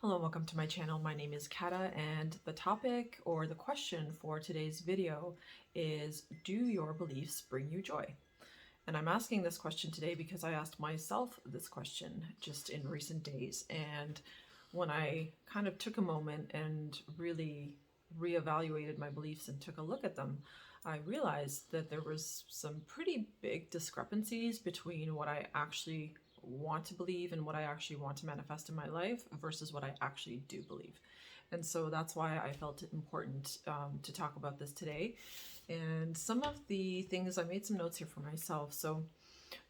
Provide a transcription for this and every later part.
Hello and welcome to my channel. My name is Kata, and the topic or the question for today's video is, do your beliefs bring you joy? And I'm asking this question today because I asked myself this question just in recent days. And when I kind of took a moment and really reevaluated my beliefs and took a look at them, I realized that there was some pretty big discrepancies between what I actually want to believe and what I actually want to manifest in my life versus what I actually do believe. And so that's why I felt it important to talk about this today. And some of the things, I made some notes here for myself. So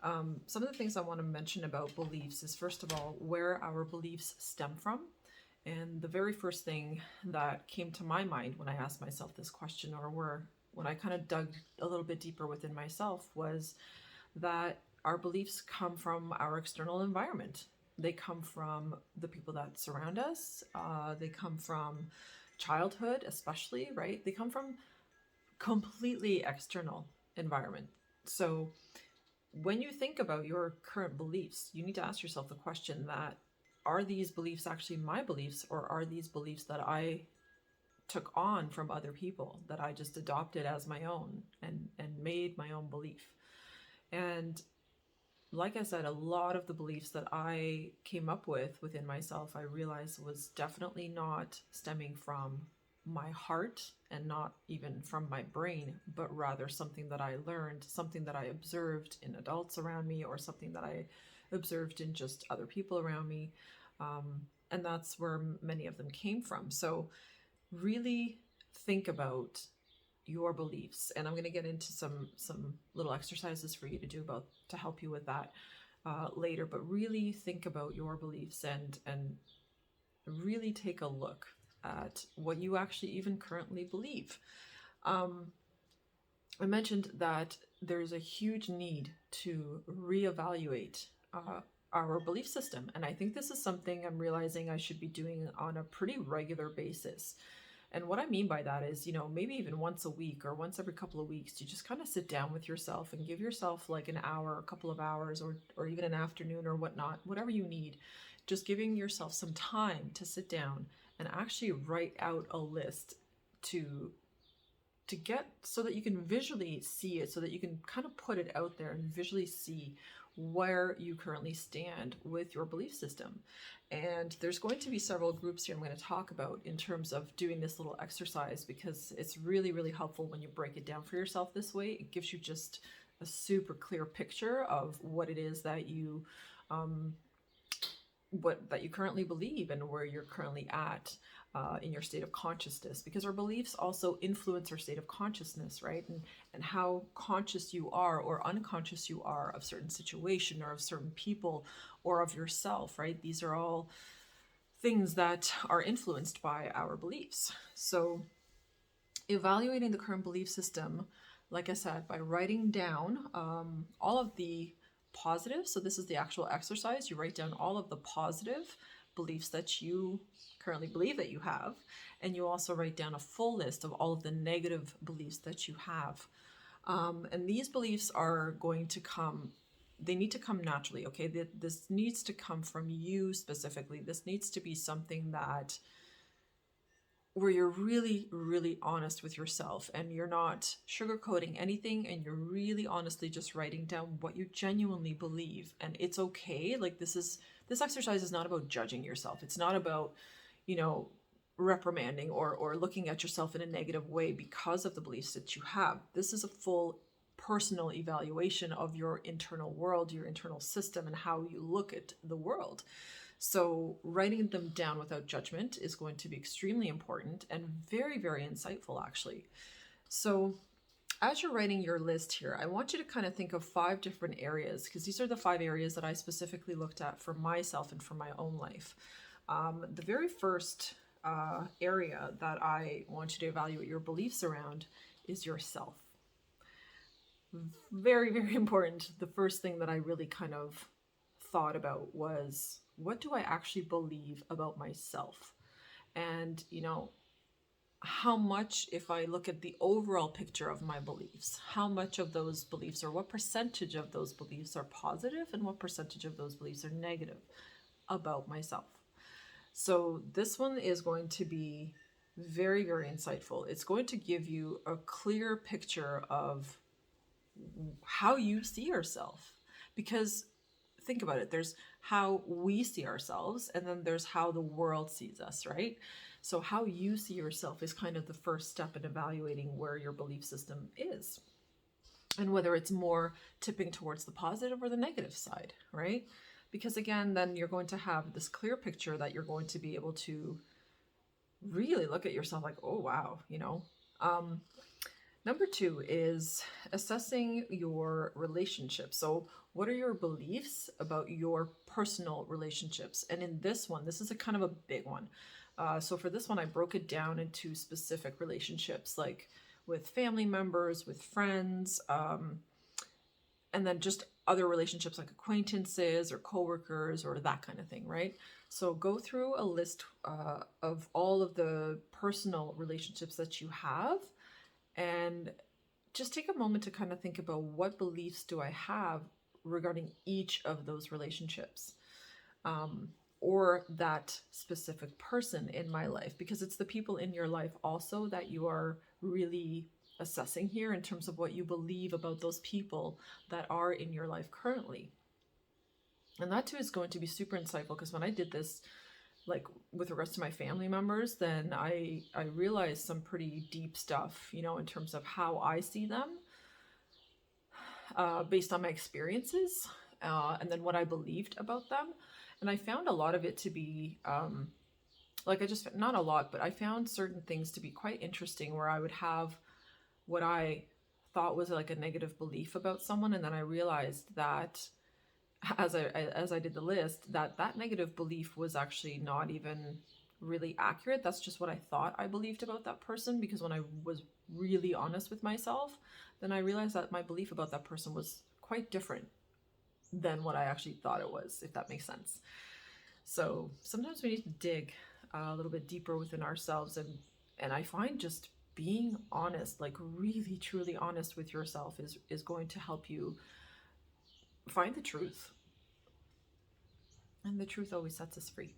some of the things I want to mention about beliefs is, first of all, where our beliefs stem from. And the very first thing that came to my mind when I asked myself this question, or when I kind of dug a little bit deeper within myself, was that our beliefs come from our external environment. They come from the people that surround us. They come from childhood, especially, right? They come from completely external environment. So when you think about your current beliefs, you need to ask yourself the question that, are these beliefs actually my beliefs, or are these beliefs that I took on from other people, that I just adopted as my own and made my own belief? And like I said, a lot of the beliefs that I came up with within myself, I realized was definitely not stemming from my heart and not even from my brain, but rather something that I learned, something that I observed in adults around me, or something that I observed in just other people around me. And that's where many of them came from. So really think about your beliefs, and I'm going to get into some little exercises for you to do to help you with that later. But really think about your beliefs and really take a look at what you actually even currently believe. I mentioned that there's a huge need to reevaluate our belief system, and I think this is something I'm realizing I should be doing on a pretty regular basis. And what I mean by that is, maybe even once a week or once every couple of weeks, you just kind of sit down with yourself and give yourself like an hour, a couple of hours, or even an afternoon or whatnot, whatever you need. Just giving yourself some time to sit down and actually write out a list to get, so that you can visually see it, so that you can kind of put it out there and visually see where you currently stand with your belief system. And there's going to be several groups here I'm going to talk about in terms of doing this little exercise, because it's really, really helpful when you break it down for yourself this way. It gives you just a super clear picture of what it is that you currently believe and where you're currently at in your state of consciousness, because our beliefs also influence our state of consciousness, right? And how conscious you are or unconscious you are of certain situation or of certain people or of yourself, right? These are all things that are influenced by our beliefs. So evaluating the current belief system, like I said, by writing down all of the positive. So this is the actual exercise. You write down all of the positive beliefs that you currently believe that you have, and you also write down a full list of all of the negative beliefs that you have. And these beliefs are going to come, they need to come naturally, okay? This needs to come from you specifically. This needs to be something that where you're really, really honest with yourself, and you're not sugarcoating anything, and you're really honestly just writing down what you genuinely believe. And it's okay. Like, this exercise is not about judging yourself. It's not about, reprimanding or looking at yourself in a negative way because of the beliefs that you have. This is a full personal evaluation of your internal world, your internal system, and how you look at the world. So writing them down without judgment is going to be extremely important and very, very insightful, actually. So as you're writing your list here, I want you to kind of think of 5 different areas, because these are the 5 areas that I specifically looked at for myself and for my own life. The very first area that I want you to evaluate your beliefs around is yourself. Very, very important. The first thing that I really kind of thought about was, what do I actually believe about myself? And, how much, if I look at the overall picture of my beliefs, how much of those beliefs, or what percentage of those beliefs are positive and what percentage of those beliefs are negative about myself? So this one is going to be very, very insightful. It's going to give you a clear picture of how you see yourself. Because think about it, there's how we see ourselves, and then there's how the world sees us, right? So how you see yourself is kind of the first step in evaluating where your belief system is, and whether it's more tipping towards the positive or the negative side, right? Because again, then you're going to have this clear picture that you're going to be able to really look at yourself like, oh wow, Number two is assessing your relationships. So, what are your beliefs about your personal relationships? And in this one, this is a kind of a big one. So, for this one, I broke it down into specific relationships, like with family members, with friends, and then just other relationships like acquaintances or coworkers or that kind of thing, right? So, go through a list of all of the personal relationships that you have, and just take a moment to kind of think about what beliefs do I have regarding each of those relationships, or that specific person in my life, because it's the people in your life also that you are really assessing here in terms of what you believe about those people that are in your life currently. And that too is going to be super insightful, because when I did this, like with regards to my family members, then I realized some pretty deep stuff, in terms of how I see them, based on my experiences, and then what I believed about them. And I found a lot of it to be, not a lot, but I found certain things to be quite interesting, where I would have what I thought was like a negative belief about someone, and then I realized that as I did the list, that negative belief was actually not even really accurate. That's just what I thought I believed about that person, because when I was really honest with myself, then I realized that my belief about that person was quite different than what I actually thought it was, if that makes sense. So sometimes we need to dig a little bit deeper within ourselves, and I find just being honest, like really truly honest with yourself, is going to help you find the truth. And the truth always sets us free.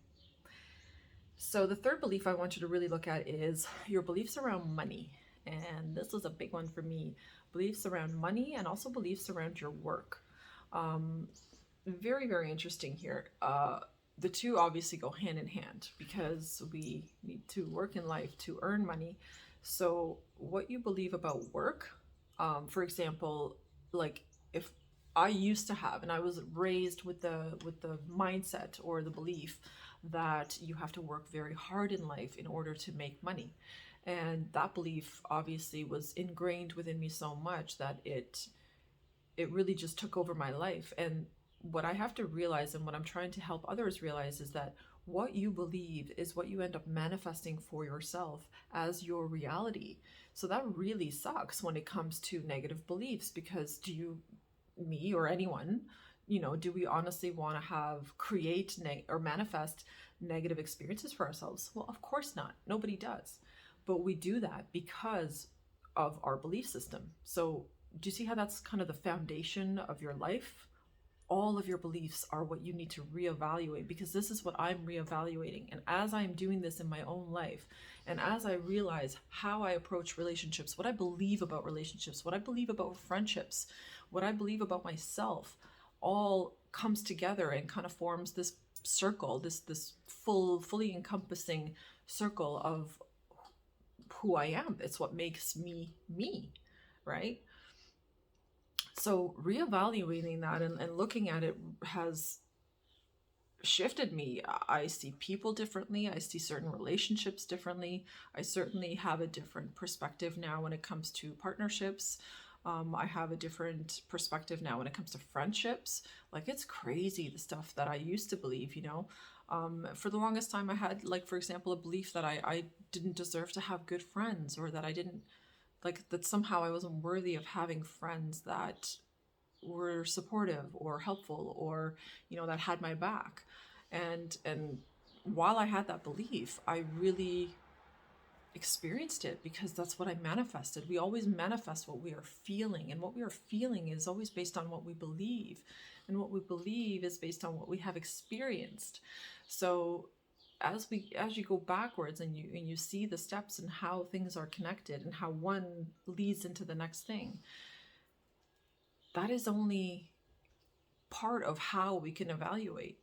So the third belief I want you to really look at is your beliefs around money. And this was a big one for me. Beliefs around money, and also beliefs around your work. Very, very interesting here. The two obviously go hand in hand, because we need to work in life to earn money. So what you believe about work, for example, like if I used to have, and I was raised with the mindset or the belief that you have to work very hard in life in order to make money. And that belief obviously was ingrained within me so much that it really just took over my life. And what I have to realize, and what I'm trying to help others realize, is that what you believe is what you end up manifesting for yourself as your reality. So that really sucks when it comes to negative beliefs, because me or anyone, do we honestly want to create or manifest negative experiences for ourselves? Well, of course not. Nobody does. But we do that because of our belief system. So do you see how that's kind of the foundation of your life? All of your beliefs are what you need to reevaluate, because this is what I'm reevaluating. And as I'm doing this in my own life, and as I realize how I approach relationships, what I believe about relationships, what I believe about friendships, what I believe about myself, all comes together and kind of forms this circle, this fully encompassing circle of who I am. It's what makes me me, right? So reevaluating that and looking at it has shifted me. I see people differently. I see certain relationships differently. I certainly have a different perspective now when it comes to partnerships. I have a different perspective now when it comes to friendships. Like, it's crazy the stuff that I used to believe, For the longest time I had, like, for example, a belief that I didn't deserve to have good friends, or that I didn't, like, that somehow I wasn't worthy of having friends that were supportive or helpful, or that had my back. And while I had that belief, I really experienced it, because that's what I manifested. We always manifest what we are feeling, and what we are feeling is always based on what we believe, and what we believe is based on what we have experienced. So as you go backwards and you see the steps and how things are connected and how one leads into the next thing, that is only part of how we can evaluate.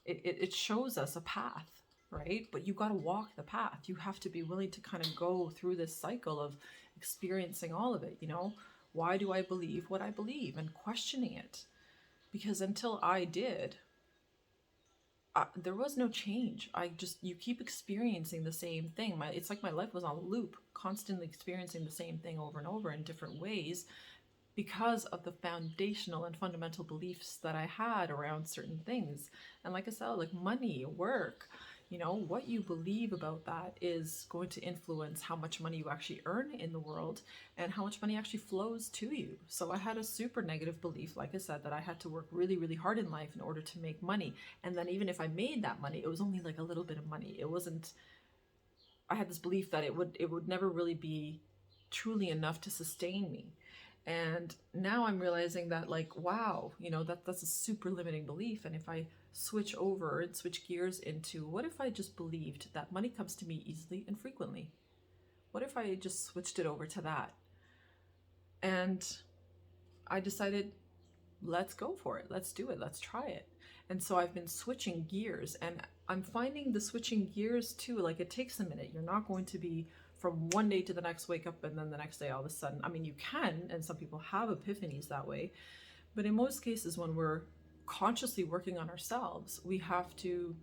It shows us a path, right? But you got to walk the path. You have to be willing to kind of go through this cycle of experiencing all of it. Why do I believe what I believe, and questioning it? Because until I did, there was no change. You keep experiencing the same thing. It's like my life was on a loop, constantly experiencing the same thing over and over in different ways, because of the foundational and fundamental beliefs that I had around certain things. And like I said, like money, work, what you believe about that is going to influence how much money you actually earn in the world and how much money actually flows to you. So I had a super negative belief, like I said, that I had to work really, really hard in life in order to make money. And then even if I made that money, it was only like a little bit of money. It wasn't, I had this belief that it would never really be truly enough to sustain me. And now I'm realizing that, like, wow, that's a super limiting belief. And if I switch over and switch gears into, what if I just believed that money comes to me easily and frequently? What if I just switched it over to that? And I decided, let's go for it. Let's do it. Let's try it. And so I've been switching gears, and I'm finding the switching gears too, like, it takes a minute. You're not going to be from one day to the next, wake up and then the next day all of a sudden. I mean, you can, and some people have epiphanies that way, but in most cases when we're consciously working on ourselves, we have to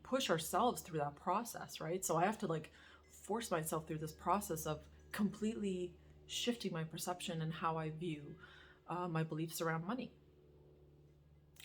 push ourselves through that process, right? So I have to like force myself through this process of completely shifting my perception and how I view my beliefs around money.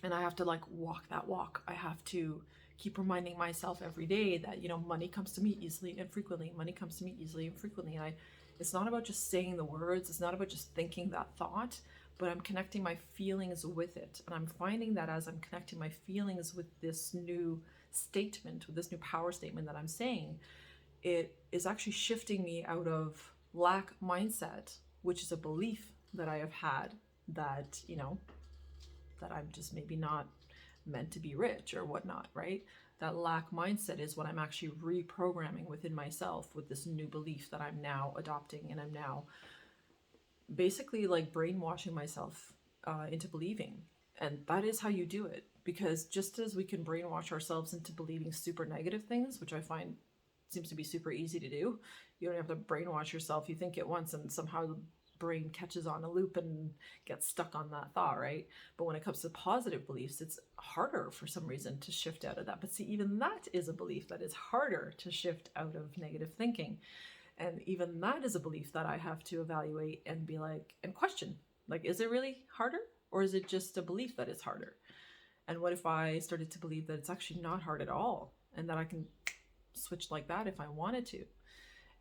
And I have to like walk that walk. I have to keep reminding myself every day that, money comes to me easily and frequently. Money comes to me easily and frequently. And it's not about just saying the words. It's not about just thinking that thought, but I'm connecting my feelings with it. And I'm finding that as I'm connecting my feelings with this new statement, with this new power statement that I'm saying, it is actually shifting me out of lack mindset, which is a belief that I have had that, that I'm just maybe not meant to be rich or whatnot, right? That lack mindset is what I'm actually reprogramming within myself with this new belief that I'm now adopting, and I'm now basically like brainwashing myself into believing. And that is how you do it, because just as we can brainwash ourselves into believing super negative things, which I find seems to be super easy to do, you don't have to brainwash yourself. You think it once and somehow the brain catches on a loop and gets stuck on that thought, right? But when it comes to positive beliefs, it's harder for some reason to shift out of that. But see, even that is a belief that is harder to shift out of negative thinking. And even that is a belief that I have to evaluate and be like, and question, like, is it really harder? Or is it just a belief that it's harder? And what if I started to believe that it's actually not hard at all, and that I can switch like that if I wanted to,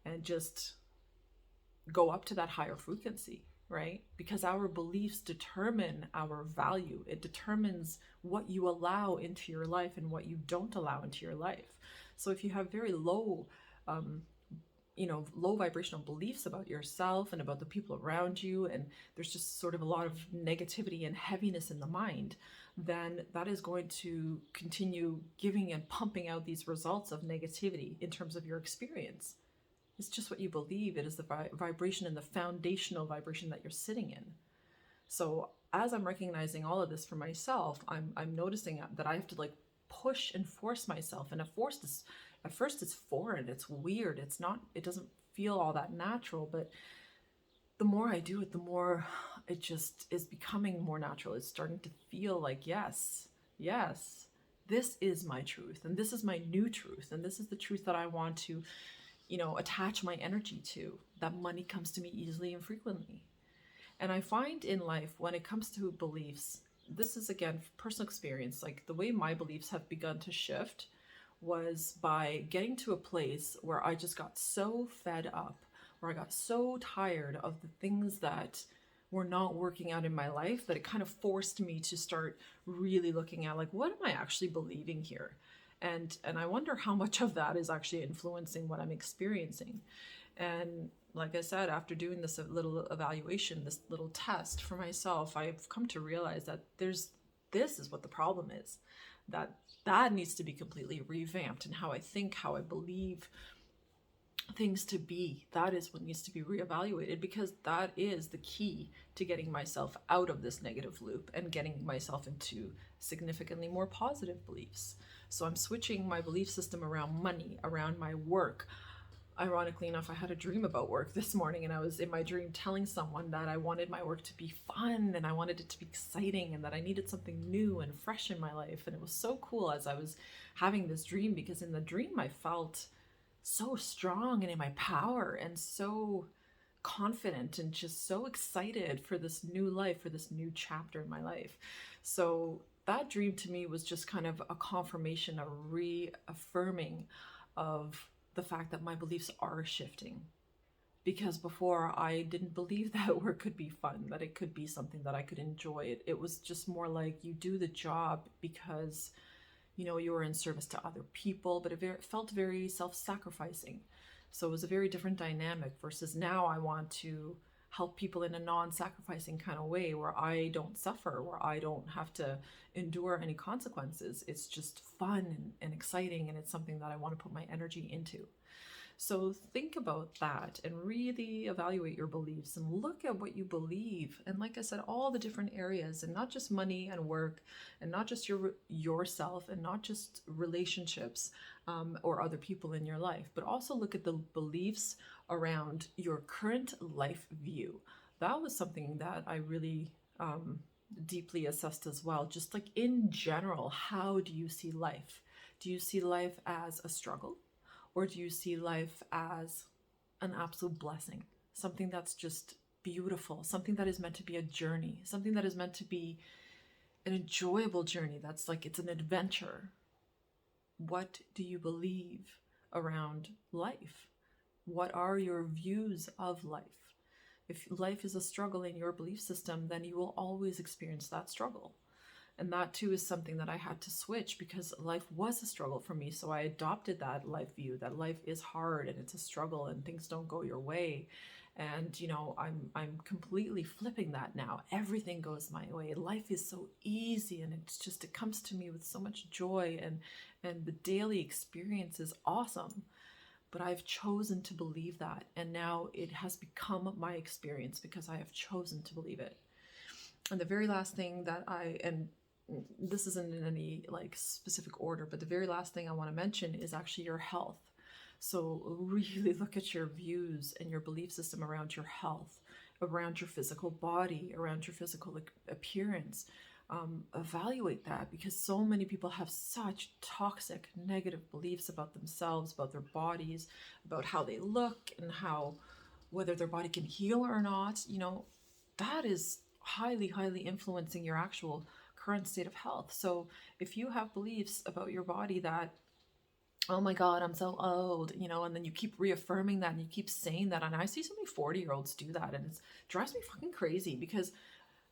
and just go up to that higher frequency, right? Because our beliefs determine our value. It determines what you allow into your life and what you don't allow into your life. So if you have very low, low vibrational beliefs about yourself and about the people around you, and there's just sort of a lot of negativity and heaviness in the mind, then that is going to continue giving and pumping out these results of negativity in terms of your experience. It's just what you believe. It is the vibration and the foundational vibration that you're sitting in. So as I'm recognizing all of this for myself, I'm noticing that I have to like push and force myself. And at first it's foreign, it's weird, it doesn't feel all that natural. But the more I do it, the more it just is becoming more natural. It's starting to feel like, yes, this is my truth, and this is my new truth, and this is the truth that I want to attach my energy to, that money comes to me easily and frequently. And I find in life, when it comes to beliefs, this is again personal experience, like the way my beliefs have begun to shift was by getting to a place where I just got so fed up, where I got so tired of the things that were not working out in my life, that it kind of forced me to start really looking at, like, what am I actually believing here? And I wonder how much of that is actually influencing what I'm experiencing. And like I said, after doing this little evaluation, this little test for myself, I've come to realize that this is what the problem is. that needs to be completely revamped, and how I think, how I believe things to be, that is what needs to be reevaluated, because that is the key to getting myself out of this negative loop and getting myself into significantly more positive beliefs. So I'm switching my belief system around money, around my work. Ironically enough, I had a dream about work this morning, and I was in my dream telling someone that I wanted my work to be fun and I wanted it to be exciting and that I needed something new and fresh in my life. And it was so cool as I was having this dream, because in the dream I felt so strong and in my power and so confident and just so excited for this new life, for this new chapter in my life. So that dream to me was just kind of a confirmation, a reaffirming of the fact that my beliefs are shifting. Because before, I didn't believe that work could be fun, that it could be something that I could enjoy. It was just more like you do the job because you were in service to other people, but it felt very self-sacrificing. So it was a very different dynamic, versus now I want to help people in a non-sacrificing kind of way, where I don't suffer, where I don't have to endure any consequences. It's just fun and exciting, and it's something that I want to put my energy into. So think about that and really evaluate your beliefs and look at what you believe. And like I said, all the different areas, and not just money and work, and not just yourself, and not just relationships or other people in your life, but also look at the beliefs around your current life view. That was something that I really deeply assessed as well. Just like in general, how do you see life? Do you see life as a struggle? Or do you see life as an absolute blessing? Something that's just beautiful, something that is meant to be a journey, something that is meant to be an enjoyable journey, that's like it's an adventure. What do you believe around life? What are your views of life? If life is a struggle in your belief system, then you will always experience that struggle. And that too is something that I had to switch, because life was a struggle for me. So I adopted that life view, that life is hard and it's a struggle and things don't go your way. And I'm completely flipping that now. Everything goes my way. Life is so easy, and it comes to me with so much joy, and the daily experience is awesome. But I've chosen to believe that, and now it has become my experience because I have chosen to believe it. And the very last thing that and this isn't in any like specific order, but the very last thing I want to mention is actually your health. So really look at your views and your belief system around your health, around your physical body, around your physical appearance. Evaluate that, because so many people have such toxic negative beliefs about themselves, about their bodies, about how they look, and how whether their body can heal or not. That is highly influencing your actual current state of health. So if you have beliefs about your body that, oh my God, I'm so old, and then you keep reaffirming that and you keep saying that, and I see so many 40-year-olds do that, and it drives me fucking crazy, because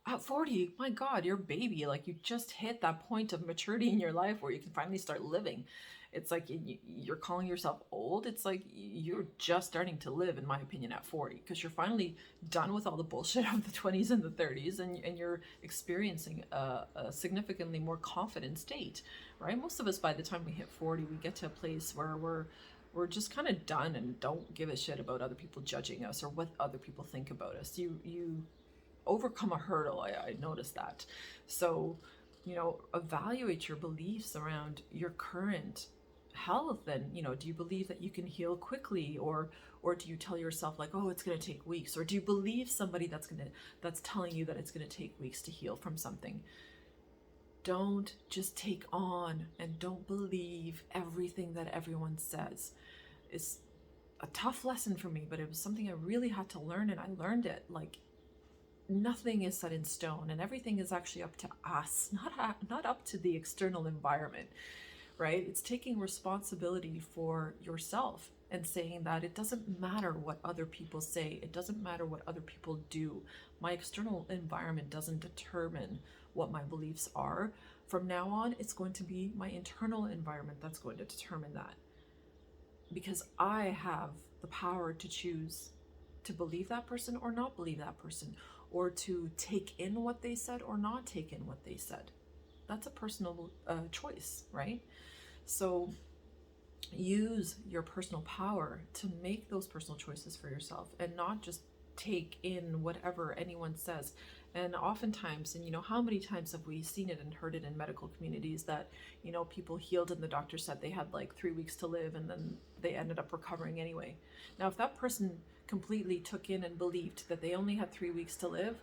at 40, my God, you're a baby. Like, you just hit that point of maturity in your life where you can finally start living. It's like you're calling yourself old. It's like you're just starting to live, in my opinion, at 40, because you're finally done with all the bullshit of the 20s and the 30s, and you're experiencing a significantly more confident state, right? Most of us, by the time we hit 40, we get to a place where we're just kind of done and don't give a shit about other people judging us or what other people think about us. You overcome a hurdle. I noticed that. So, evaluate your beliefs around your current health. And do you believe that you can heal quickly, or do you tell yourself like, oh, it's going to take weeks? Or do you believe somebody that's telling you that it's going to take weeks to heal from something? Don't just take on and don't believe everything that everyone says. It's a tough lesson for me, but it was something I really had to learn, and I learned it. Like, nothing is set in stone, and everything is actually up to us, not up to the external environment, right? It's taking responsibility for yourself and saying that it doesn't matter what other people say. It doesn't matter what other people do. My external environment doesn't determine what my beliefs are. From now on, it's going to be my internal environment that's going to determine that, because I have the power to choose to believe that person or not believe that person, or to take in what they said or not take in what they said. that's a personal choice, right? So use your personal power to make those personal choices for yourself and not just take in whatever anyone says. And oftentimes, and how many times have we seen it and heard it in medical communities that, people healed and the doctor said they had like 3 weeks to live and then they ended up recovering anyway. Now, if that person completely took in and believed that they only had 3 weeks to live,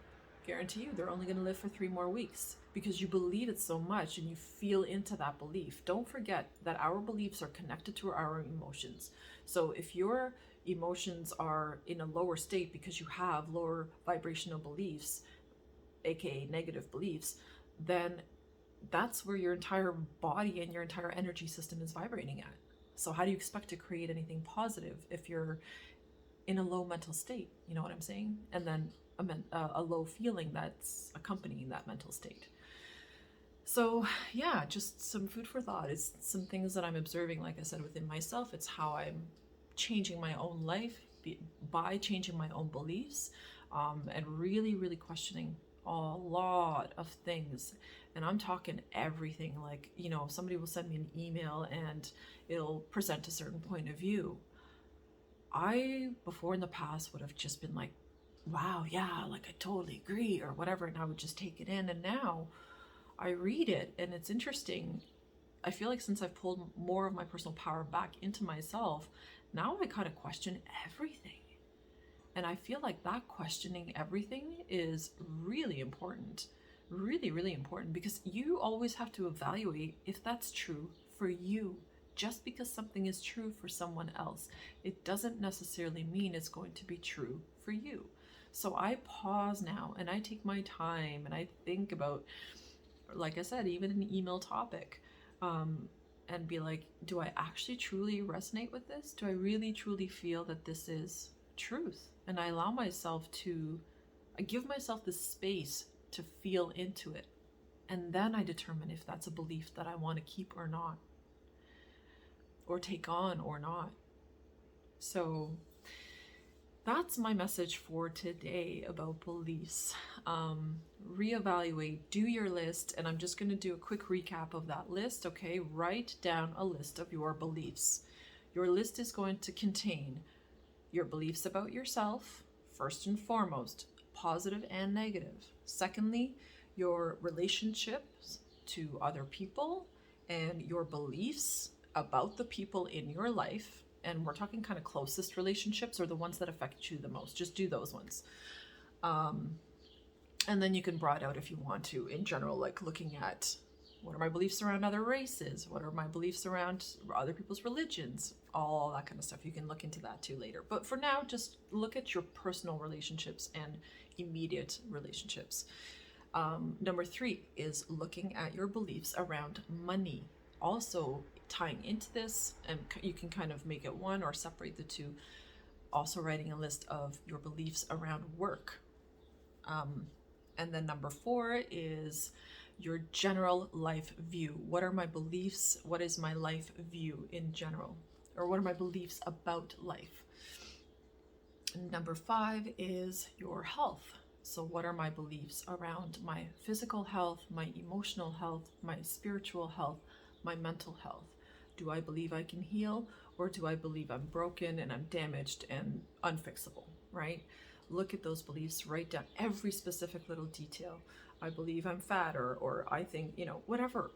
guarantee you they're only going to live for 3 more weeks because you believe it so much and you feel into that belief. Don't forget that our beliefs are connected to our emotions. So if your emotions are in a lower state because you have lower vibrational beliefs, aka negative beliefs, then that's where your entire body and your entire energy system is vibrating at. So how do you expect to create anything positive if you're in a low mental state? You know what I'm saying? And then a low feeling that's accompanying that mental state. So yeah, just some food for thought. It's some things that I'm observing, like I said, within myself. It's how I'm changing my own life by changing my own beliefs, and really, really questioning a lot of things. And I'm talking everything. Like, somebody will send me an email and it'll present a certain point of view. I, before in the past, would have just been like, wow, yeah, like I totally agree or whatever, and I would just take it in. And now I read it and it's interesting. I feel like since I've pulled more of my personal power back into myself, now I kind of question everything. And I feel like that questioning everything is really important, really, really important, because you always have to evaluate if that's true for you. Just because something is true for someone else, it doesn't necessarily mean it's going to be true for you. So I pause now and I take my time and I think about, like I said, even an email topic, and be like, do I actually truly resonate with this? Do I really truly feel that this is truth? And I give myself the space to feel into it. And then I determine if that's a belief that I want to keep or not, or take on or not. So that's my message for today about beliefs. Reevaluate, do your list, and I'm just going to do a quick recap of that list. Okay, write down a list of your beliefs. Your list is going to contain your beliefs about yourself, first and foremost, positive and negative. Secondly, your relationships to other people and your beliefs about the people in your life. And we're talking kind of closest relationships or the ones that affect you the most. Just do those ones. And then you can broaden out if you want to, in general, like looking at what are my beliefs around other races? What are my beliefs around other people's religions? All that kind of stuff. You can look into that too later. But for now, just look at your personal relationships and immediate relationships. Number 3 is looking at your beliefs around money. Also tying into this, and you can kind of make it one or separate the two. Also writing a list of your beliefs around work. And then number 4 is your general life view. What are my beliefs? What is my life view in general? Or what are my beliefs about life? And number 5 is your health. So what are my beliefs around my physical health, my emotional health, my spiritual health, my mental health? Do I believe I can heal, or do I believe I'm broken and I'm damaged and unfixable, right? Look at those beliefs, write down every specific little detail. I believe I'm fat, or I think, whatever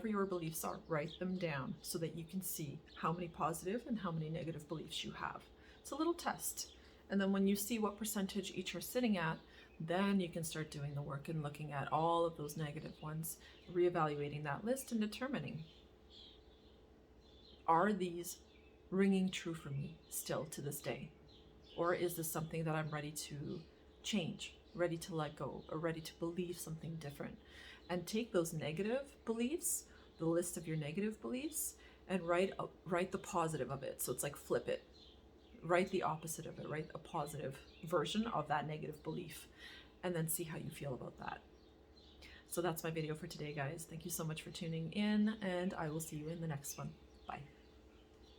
your beliefs are, write them down so that you can see how many positive and how many negative beliefs you have. It's a little test. And then when you see what percentage each are sitting at, then you can start doing the work and looking at all of those negative ones, reevaluating that list and determining, are these ringing true for me still to this day? Or is this something that I'm ready to change, ready to let go, or ready to believe something different? And take those negative beliefs, the list of your negative beliefs, and write the positive of it. So it's like flip it. Write the opposite of it, write a positive version of that negative belief, and then see how you feel about that. So that's my video for today, guys. Thank you so much for tuning in, and I will see you in the next one. Bye.